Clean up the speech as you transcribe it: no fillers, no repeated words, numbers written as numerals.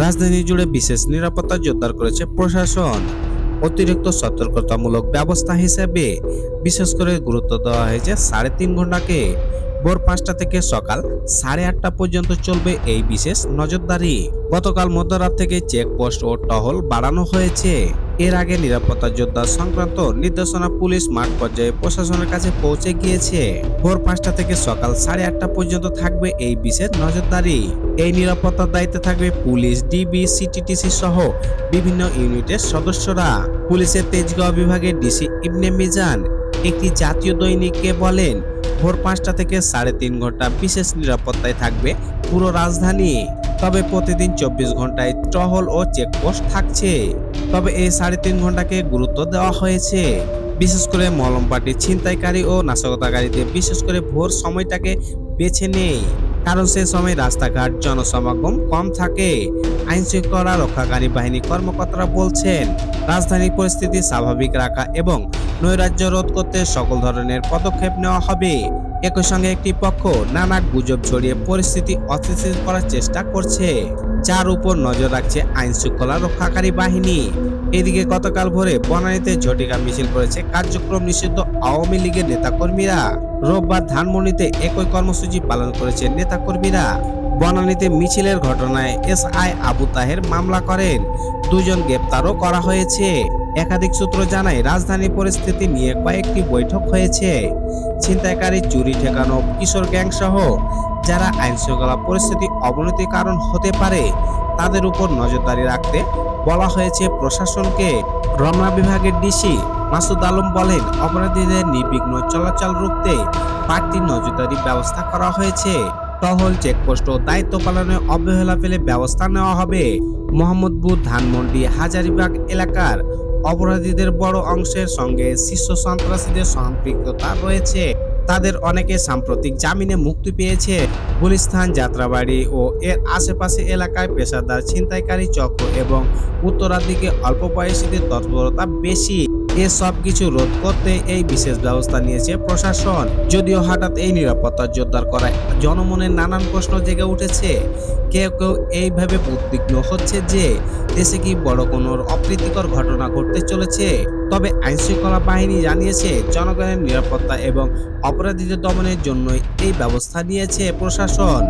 রাজধানী জুড়ে বিশেষ নিরাপত্তা জোরদার করেছে প্রশাসন। অতিরিক্ত সতর্কতামূলক ব্যবস্থা হিসেবে বিশেষ করে গুরুত্ব দেওয়া হয়েছে 3.5 ঘন্টাকে। ভোর 5টা থেকে সকাল 8:30 পর্যন্ত চলবে এই বিশেষ নজরদারি। গতকাল মধ্যরাত থেকে চেকপোস্ট ও টহল বাড়ানো হয়েছে। এর আগে নিরাপত্তা যোদ্ধা সংক্রান্ত নির্দেশনা পুলিশ মাঠ পর্যায়ে প্রশাসনের কাছে পৌঁছে গিয়েছে। ভোর 5টা থেকে সকাল 8:30 পর্যন্ত থাকবে এই বিশেষ নজরদারি। এই নিরাপত্তার দায়িত্বে থাকবে পুলিশ, ডিবি, সিটিটিসি সহ বিভিন্ন ইউনিটের সদস্যরা। পুলিশের তেজগাঁও বিভাগের ডিসি ইবনে মিজান একটি জাতীয় দৈনিককে বলেন, ভোর 5টা থেকে 3.5 ঘন্টা বিশেষ নিরাপত্তায় থাকবে পুরো রাজধানী। তবে প্রতিদিন 24 ঘন্টায় টহল ও চেকপোস্ট থাকছে। তবে এই 3.5 ঘন্টাকে গুরুত্ব দেওয়া হয়েছে। বিশেষ করে মলমপাটি ছিনতাইকারী ও নাশকতাকারীদের বিশেষ করে ভোর সময়টাকে বেছে নেই, কারণ সে সময় রাস্তাঘাট জনসমাগম কম থাকে। আইন শৃঙ্খলা রক্ষাকারী বাহিনী কর্মকর্তারা বলছেন, রাজধানীর পরিস্থিতি স্বাভাবিক রাখা এবং নৈরাজ্য রোধ করতে সকল ধরনের পদক্ষেপ নেওয়া হবে। একই সঙ্গে একটি পক্ষ নানা গুজব ছড়িয়ে পরিস্থিতি অস্থিতিশীল করার চেষ্টা করছে, যার উপর নজর রাখছে আইন শৃঙ্খলা রক্ষাকারী বাহিনী। এদিকে গতকাল ভোরে বনানীতে ঝটিকা মিছিল করেছে কার্যক্রম নিষিদ্ধ আওয়ামী লীগের নেতাকর্মীরা। রোববার ধানমন্ডিতে একই কর্মসূচি পালন করেছেন নেতাকর্মীরা। বনানীতে মিছিলের ঘটনায় এসআই আবু তাহের মামলা করেন, 2 জন গ্রেপ্তারও করা হয়েছে। একাধিক সূত্র জানায়, রাজধানী পরিস্থিতি নিয়ে কয়েকটি বৈঠক হয়েছে। ছিনতাইকারী, চুরি ঠেকানো, কিশোর গ্যাং সহ যারা আইনশৃঙ্খলা পরিস্থিতি অবনতির কারণ হতে পারে তাদের উপর নজরদারি রাখতে বলা হয়েছে প্রশাসনকে। রমনা বিভাগের ডিসি মাসুদ আলম বলেন, অপরাধীদের নির্বিঘ্ন চলাচল রুখতে বাড়তি নজরদারি ব্যবস্থা করা হয়েছে। টহল, চেকপোস্ট ও দায়িত্ব পালনে অবহেলা পেলে ব্যবস্থা নেওয়া হবে। মোহাম্মদপুর, ধানমন্ডি, হাজারীবাগ এলাকার অপরাধীদের বড় অংশের সঙ্গে শীর্ষ সন্ত্রাসীদের সম্পৃক্ততা রয়েছে। তাদের অনেকে সাম্প্রতিক জামিনে মুক্তি পেয়েছে। গুলিস্তান, যাত্রাবাড়ি ও এর আশেপাশে এলাকায় পেশাদার ছিনতাইকারী চক্র এবং উত্তরার দিকে অল্প বয়সীদের তৎপরতা বেশি। এসব কিছু রোধ করতে এই বিশেষ ব্যবস্থা নিয়েছে প্রশাসন। যদিও হঠাৎ এই নিরাপত্তা জোরদার করায় জনমনে নানান প্রশ্ন জেগে উঠেছে। কেউ কেউ এইভাবে উদ্বিগ্ন হচ্ছে যে দেশে কি বড় কোনো অপ্রীতিকর ঘটনা ঘটতে চলেছে। তবে আইনশৃঙ্খলা বাহিনী জানিয়েছে, জনগণের নিরাপত্তা এবং অপরাধীদের দমনের জন্যই এই ব্যবস্থা নিয়েছে প্রশাসন।